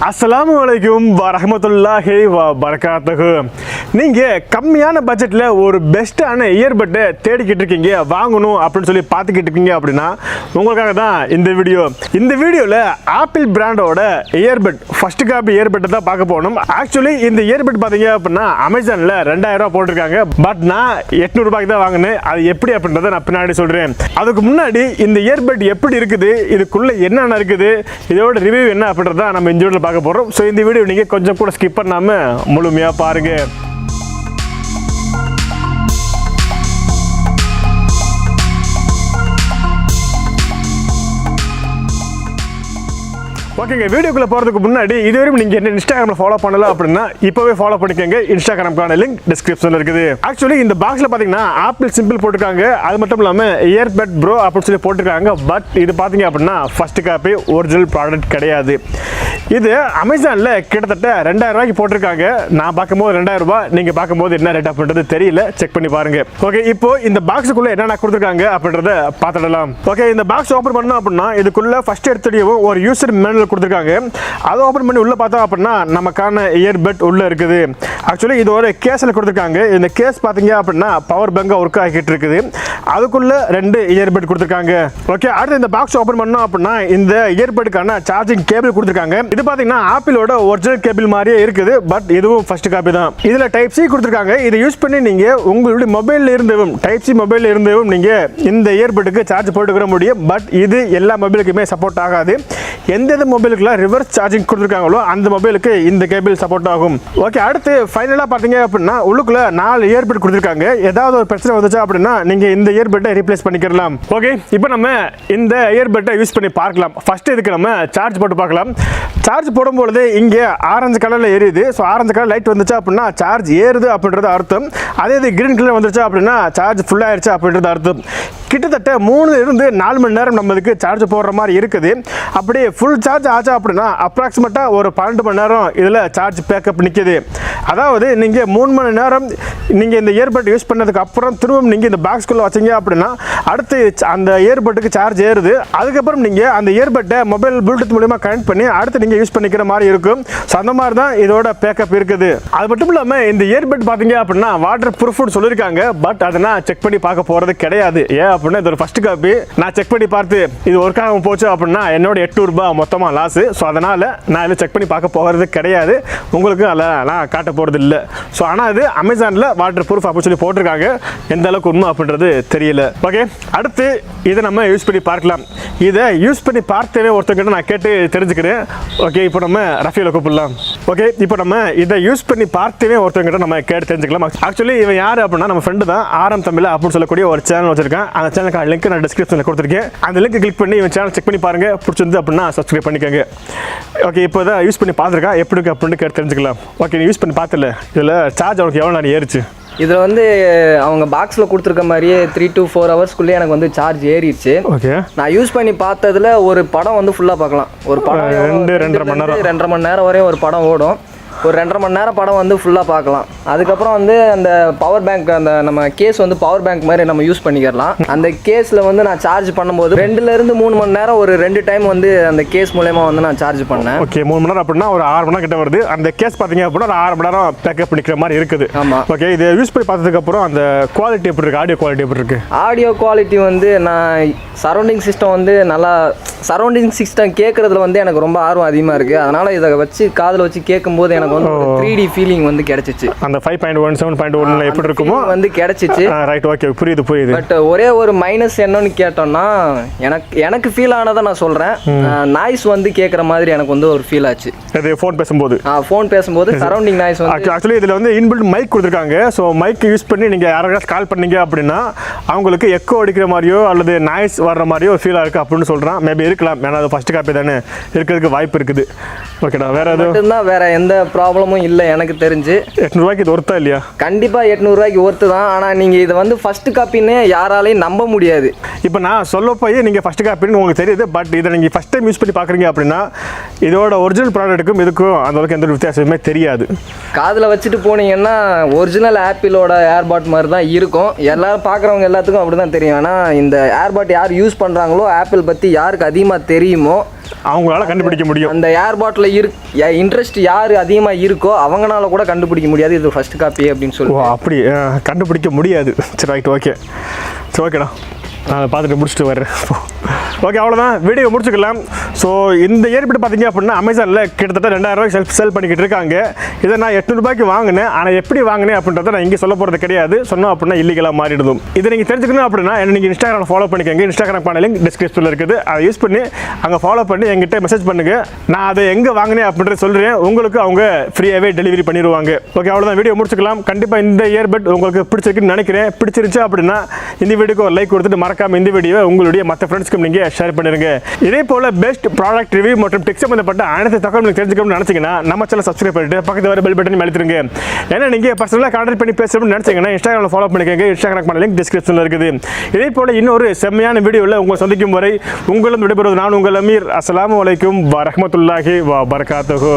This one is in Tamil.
அஸ்ஸலாமுஅலைக்கும் வரஹ்மத்துல்லாஹி வபரகாத்துஹு. நீங்கள் கம்மியான பட்ஜெட்டில் ஒரு பெஸ்ட்டான இயர்பட்டை தேடிக்கிட்டு இருக்கீங்க, வாங்கணும் அப்படின்னு சொல்லி பார்த்துக்கிட்டு இருக்கீங்க அப்படின்னா உங்களுக்காக தான் இந்த வீடியோ. இந்த வீடியோவில் ஆப்பிள் பிராண்டோட இயர்பட் ஃபர்ஸ்ட் காப்பி இயர்பட்டை தான் பார்க்க போகணும். ஆக்சுவலி இந்த இயர்பட் பார்த்தீங்க அப்படின்னா அமேசானில் 2000 ரூபா போட்டிருக்காங்க. பட் நான் 800 ரூபாய்க்கு தான் வாங்கினேன். அது எப்படி அப்படின்றத நான் பின்னாடி சொல்கிறேன். அதுக்கு முன்னாடி இந்த இயர்பட் எப்படி இருக்குது, இதுக்குள்ளே என்னென்ன இருக்குது, இதோட ரிவ்யூ என்ன அப்படின்றத நம்ம இந்த வீடியோவில் பார்க்க போகிறோம். ஸோ இந்த வீடியோ நீங்கள் கொஞ்சம் கூட ஸ்கிப் பண்ணாமல் முழுமையாக பாருங்கள். ஓகேங்க, வீடியோக்குள்ளே போகிறதுக்கு முன்னாடி இதுவரையும் நீங்கள் என்ன இன்ஸ்டாகிராமில் ஃபாலோ பண்ணல அப்படின்னா இப்போவே ஃபாலோ பண்ணிக்கோங்க. இன்ஸ்டாகிராமுக்கான லிங்க் டிஸ்கிரிப்ஷனில் இருக்குது. ஆக்சுவலி இந்த பாக்ஸில் பார்த்தீங்கன்னா ஆப்பிள் சிம்பிள் போட்டிருக்காங்க. அது மட்டும் இல்லாமல் இயர்பட் ப்ரோ அப்படின்னு சொல்லி போட்டிருக்காங்க. பட் இது பார்த்தீங்க அப்படின்னா ஃபர்ஸ்ட் காப்பி ஒரிஜினல் ப்ராடக்ட் கிடையாது. இது அமேசானில் கிட்டத்தட்ட 2000 ரூபாய்க்கு போட்டிருக்காங்க. நான் பார்க்கும்போது 2000 ரூபாய், நீங்கள் பார்க்கும்போது என்ன ரேட் அப்படின்றது தெரியல, செக் பண்ணி பாருங்க. ஓகே, இப்போ இந்த பாக்ஸுக்குள்ளே என்னென்ன கொடுத்துருக்காங்க அப்படின்றத பார்த்துடலாம். ஓகே, இந்த பாக்ஸ் ஓப்பன் பண்ணோம் அப்படின்னா இதுக்குள்ளே ஃபர்ஸ்ட் எடுத்துடையவும் ஒரு யூசர் மேனுவல் கொடுத்துருக்காங்க. அதை ஓப்பன் பண்ணி உள்ளே பார்த்தோம் அப்படின்னா நமக்கான இயர்பட் உள்ளே இருக்குது. ஆக்சுவலி இது ஒரு கேஸில் கொடுத்துருக்காங்க. இந்த கேஸ் பார்த்தீங்க அப்படின்னா பவர் பேங்காக ஒர்க் ஆகிட்டு இருக்குது. அதுக்குள்ளே 2 இயர்பட் கொடுத்துருக்காங்க. ஓகே, அடுத்து இந்த பாக்ஸ் ஓப்பன் பண்ணோம் அப்படின்னா இந்த இயர்பட்டுக்கான சார்ஜிங் கேபிள் கொடுத்துருக்காங்க. இது பார்த்தீங்கன்னா ஆப்பிளோட ஒரிஜினல் கேபிள் மாதிரியே இருக்குது. பட் இதுவும் ஃபர்ஸ்ட் காப்பி தான். இதில் டைப் சி கொடுத்துருக்காங்க. இதை யூஸ் பண்ணி நீங்கள் உங்களுடைய மொபைலில் இருந்தவும் டைப் சி மொபைலில் இருந்தவும் நீங்கள் இந்த இயர்பட்டுக்கு சார்ஜ் போட்டுக்கிற முடியும். பட் இது எல்லா மொபைலுக்குமே சப்போர்ட் ஆகாது. எந்தெந்த மொபைலுக்குலாம் ரிவர்ஸ் சார்ஜிங் கொடுத்துருக்காங்களோ அந்த மொபைலுக்கு இந்த கேபிள் சப்போர்ட் ஆகும். ஓகே, அடுத்து ஃபைனலாக பார்த்தீங்க அப்படின்னா உள்ளுக்குள்ள 4 இயர்பட் கொடுத்துருக்காங்க. ஏதாவது ஒரு பிரச்சனை வந்துச்சா அப்படின்னா நீங்கள் இந்த இயர்பட்டை ரீப்ளேஸ் பண்ணிக்கலாம். ஓகே, இப்போ நம்ம இந்த இயர்பட்டை யூஸ் பண்ணி பார்க்கலாம். ஃபர்ஸ்ட் இதுக்கு நம்ம சார்ஜ் போட்டு பார்க்கலாம். சார்ஜ் போடும்பொழுது இங்கே ஆரஞ்சு கலரில் எரியுது. ஸோ ஆரஞ்சு கலர் லைட் வந்துச்சா அப்படின்னா சார்ஜ் ஏறுது அப்படின்றது அர்த்தம். அதே இது கிரீன் கலர் வந்துருச்சா அப்படின்னா சார்ஜ் ஃபுல்லாகிடுச்சு அப்படின்றது அர்த்தம். கிட்டத்தட்ட 3-4 மணி நேரம் நம்ம இதுக்கு சார்ஜ் போடுற மாதிரி இருக்குது. அப்படியே ஃபுல் சார்ஜ் ஆச்சா அப்படின்னா அப்ராக்சிமேட்டாக ஒரு 12 மணி நேரம் இதில் சார்ஜ் பேக்கப் நிற்கிது. அதாவது நீங்கள் 3 மணி நேரம் நீங்கள் இந்த இயர்பட் யூஸ் பண்ணதுக்கு அப்புறம் திரும்ப நீங்கள் இந்த பாக்ஸ்குள்ளே வச்சிங்க அப்படின்னா அடுத்து அந்த இயர்பட்டுக்கு சார்ஜ் ஏறுது. அதுக்கப்புறம் நீங்கள் அந்த இயர்பட்டை மொபைல் ப்ளூடூத் மூலிமா கனெக்ட் பண்ணி அடுத்து நீங்கள் யூஸ் பண்ணிக்கிற மாதிரி இருக்கும். ஸோ அந்த மாதிரி தான் இதோட பேக்கப் இருக்குது. அது மட்டும் இல்லாமல் இந்த இயர்பட் பார்த்தீங்க அப்படின்னா வாட்டர் ப்ரூஃப்னு சொல்லியிருக்காங்க. பட் அதை நான் செக் பண்ணி பார்க்க போகிறது கிடையாது. ஏன் அப்படின்னா இது ஒரு ஃபர்ஸ்ட் காப்பி. நான் செக் பண்ணி பார்த்து இது ஒர்க் ஆகாமல் போச்சு அப்படின்னா என்னோட 800 ரூபாய் மொத்தமாக லாஸு. ஸோ அதனால் நான் இதை செக் பண்ணி பார்க்க போகிறது கிடையாது. உங்களுக்கு அதில் நான் காட்ட போகிறது இல்லை. ஸோ ஆனால் அது அமேசானில் வாட்டர் ப்ரூஃப் அப்படின்னு சொல்லி போட்டிருக்காங்க. எந்த அளவுக்கு உண்மை அப்படின்றது தெரியல. ஓகே, அடுத்து இதை நம்ம யூஸ் பண்ணி பார்க்கலாம். இதை யூஸ் பண்ணி பார்த்தவே ஒருத்தங்கிட்ட நான் கேட்டு தெரிஞ்சுக்கிறேன். ஓகே, இப்போ நம்ம ரஃபியில் கூப்பிடலாம். ஓகே, இப்போ நம்ம இதை யூஸ் பண்ணி பார்த்தவே ஒருத்தங்கிட்ட நம்ம கேட்டு தெரிஞ்சுக்கலாம். ஆக்சுவலி இவன் யார் அப்படின்னா நம்ம ஃப்ரெண்டு தான். ஆரம் தமிழ் அப்படின்னு சொல்லக்கூடிய ஒரு சேனல் வச்சிருக்கேன். அந்த சேனலுக்கான லிங்க் நான் டிஸ்கிரிப்ஷனில் கொடுத்துருக்கேன். அந்த லிங்க் கிளிக் பண்ணி இவன் சேனல் செக் பண்ணி பாருங்க. பிடிச்சிருந்து அப்படின்னா சப்ஸ்கிரைப் பண்ணிக்கோங்க. ஓகே, இப்போ தான் யூஸ் பண்ணி பார்த்துருக்கா எப்படி இருக்கு அப்படின்னு கேட்டு தெரிஞ்சுக்கலாம். ஓகே, நீ யூஸ் பண்ணி பார்த்துல இதில் சார்ஜ் அவனுக்கு எவ்வளோ நேரம் ஏறிச்சு? இதில் வந்து அவங்க பாக்ஸில் கொடுத்துருக்க மாதிரியே 3 to 4 ஹவர்ஸ்க்குள்ளே எனக்கு வந்து சார்ஜ் ஏறிடுச்சு. ஓகே, நான் யூஸ் பண்ணி பார்த்ததுல ஒரு படம் வந்து ஃபுல்லாக பார்க்கலாம். ஒரு படம் 2.5 மணி நேரம் வரையும் ஒரு படம் ஓடும். ஒரு 2.5 மணி நேரம் படம் வந்து ஃபுல்லாக பார்க்கலாம். அதுக்கப்புறம் வந்து அந்த பவர் பேங்க், அந்த நம்ம கேஸ் வந்து பவர் பேங்க் மாதிரி நம்ம யூஸ் பண்ணிக்கலாம். அந்த கேஸில் வந்து நான் சார்ஜ் பண்ணும்போது 2 to 3 மணி நேரம் ஒரு 2 டைம் வந்து அந்த கேஸ் மூலயமா வந்து நான் சார்ஜ் பண்ணேன். ஓகே, 3 மணி நேரம் அப்படின்னா ஒரு 6 மணி நேரம் கிட்ட வருது. அந்த கேஸ் பார்த்தீங்க அப்படின்னா ஒரு 6 மணி நேரம் பேக்கப் பண்ணிக்கிற மாதிரி இருக்குது. ஆமாம். ஓகே, இதை யூஸ் பண்ணி பார்த்ததுக்கப்புறம் அந்த குவாலிட்டி எப்படி இருக்குது? ஆடியோ குவாலிட்டி எப்படி இருக்குது? ஆடியோ குவாலிட்டி வந்து நான் சரௌண்டிங் சிஸ்டம் வந்து நல்லா சரௌண்டிங் சிஸ்டம் கேட்குறதுல வந்து எனக்கு ரொம்ப ஆர்வம் அதிகமாக இருக்குது. அதனால் இதை வச்சு காதில் வச்சு கேட்கும்போது எனக்கு வந்து 3D ஃபீலிங் வந்து கிடைச்சிச்சு. அந்த 5.1 7.1 எப்படி இருக்குமோ வந்து கிடைச்சிச்சு. ரைட், ஓகே, புரியுது. பட் ஒரே ஒரு மைனஸ் என்னன்னு கேட்டோம்னா எனக்கு ஃபீல் ஆனதை நான் சொல்கிறேன். நாய்ஸ் வந்து கேட்குற மாதிரி எனக்கு வந்து ஒரு ஃபீல் ஆச்சு. அது ஃபோன் பேசும்போது சரௌண்டிங் நாய்ஸ் வந்து ஆக்சுவலி இதில் வந்து இன்பில்ட் மைக் கொடுத்துருக்காங்க. ஸோ மைக் யூஸ் பண்ணி நீங்கள் யாராவது கால் பண்ணீங்க அப்படின்னா அவங்களுக்கு எக்கோ அடிக்கிற மாதிரியோ அல்லது நாய்ஸ் வர்ற மாதிரியோ ஒரு ஃபீலாக இருக்குது அப்படின்னு சொல்கிறான். மேபி இருக்கலாம். ஏன்னா அது ஃபர்ஸ்ட் காப்பி தானே, இருக்கிறதுக்கு வாய்ப்பு இருக்குது. ஓகேடா, வேறு எதுவும் வேறு எந்த ப்ராப்ளமும் இல்லை எனக்கு தெரிஞ்சு. 800 ரூபாய்க்கு இது ஒர்த்தா இல்லையா? கண்டிப்பாக 800 ரூபாய்க்கு ஒர்த்து தான். ஆனால் நீங்கள் இதை வந்து ஃபர்ஸ்ட் காப்பின்னு யாராலையும் நம்ப முடியாது. இப்போ நான் சொல்ல போய் நீங்கள் ஃபர்ஸ்ட் காப்பின்னு உங்களுக்கு தெரியுது. பட் இதை நீங்கள் ஃபர்ஸ்ட் டைம் யூஸ் பண்ணி பார்க்குறீங்க அப்படின்னா இதோட ஒரிஜினல் ப்ராடக்ட்டுக்கும் இதுக்கும் அந்த அளவுக்கு எந்த ஒரு வித்தியாசமே தெரியாது. காதில் வச்சுட்டு போனீங்கன்னா ஒரிஜினல் ஆப்பிளோட ஏர்பாட் மாதிரி தான் இருக்கும். எல்லாரும் பார்க்குறவங்க எல்லாத்துக்கும் அப்படி தான் தெரியும். ஆனால் இந்த ஏர்பாட் யார் யூஸ் பண்ணுறாங்களோ, ஆப்பிள் பற்றி யாருக்கு அதிகமாக தெரியுமோ அவங்களால கண்டுபிடிக்க முடியும். அந்த ஏர்பாட்டில் இன்ட்ரெஸ்ட் யார் அதிகமாக இருக்கோ அவங்களால கூட கண்டுபிடிக்க முடியாது இது ஃபர்ஸ்ட் காப்பி அப்படின்னு சொல்லுவோம். அப்படி கண்டுபிடிக்க முடியாது. சரி ரைட், ஓகே. சரி ஓகேடா, நான் பார்த்துட்டு முடிச்சுட்டு வரேன். ஓகே, அவ்வளோதான், வீடியோ முடிச்சுக்கலாம். ஸோ இந்த இயர்பட் பார்த்தீங்க அப்படின்னா அமேசானில் கிட்டத்தட்ட 2000 ரூபாய்க்கு செல் பண்ணிக்கிட்டு இருக்காங்க. இதை நான் 800 ரூபாய்க்கு வாங்கினேன். ஆனால் எப்படி வாங்கினேன் அப்படின்றத நான் இங்கே சொல்ல போகிறது கிடையாது. சொன்னோம் அப்படின்னா இல்லீகலாக மாறிடுதும். இதை நீங்கள் தெரிஞ்சுக்கணும் அப்படின்னா என்ன நீங்கள் இன்ஸ்டாகிராம் ஃபாலோ பண்ணிக்கோங்க. இன்ஸ்டாகிராம் பண்ண லிங்க் டிஸ்கிரிப்ஷனில் இருக்குது. அதை யூஸ் பண்ணி அங்கே ஃபாலோ பண்ணி எங்கிட்ட மெசேஜ் பண்ணுங்கள். நான் அதை எங்கே வாங்கினேன் அப்படின்றத சொல்கிறேன். உங்களுக்கு அவங்க ஃப்ரீயாகவே டெலிவரி பண்ணிடுவாங்க. ஓகே, அவ்வளோதான், வீடியோ முடிச்சுக்கலாம். கண்டிப்பாக இந்த இயர்பட் உங்களுக்கு பிடிச்சிருக்குன்னு நினைக்கிறேன். பிடிச்சிருச்சு அப்படின்னா இந்த வீடியோக்கு ஒரு லைக் கொடுத்துட்டு மறக்காம இந்த வீடியோவை உங்களுடைய மற்ற ஃப்ரெண்ட்ஸ்க்கும் நீங்கள் ஷேர் பண்ணிருங்க. இதே போல பெஸ்ட் ப்ராடக்ட் ரிவ்யூ மற்றும் டெக் சம்பந்தப்பட்ட அனைத்து தகவலும் தெரிஞ்சுக்கணும்னு நினைச்சீங்கன்னா நம்ம சேனல் சப்ஸ்கிரைப் பண்ணிட்டு பக்கத்துல வர பெல் பட்டன் அழுத்திருங்க. ஏன்னா நீங்க பர்சனலாக கான்டாக்ட் பண்ணி பேசணும்னு நினைச்சீங்கன்னா இன்ஸ்டாகிராமில் ஃபாலோ பண்ணிக்கோங்க. இன்ஸ்டாகிராம் பண்ண லிங்க் டிஸ்கிரிப்ஷனில் இருக்குது. இதே போல இன்னொரு செம்மையான வீடியோவில் உங்களை சந்திக்கும் வரை உங்களும் விடைபெறுவது நான் உங்கள் அமீர். அஸ்ஸலாமு அலைக்கும் வரஹ்மத்துல்லாஹி வபரகாத்துஹு.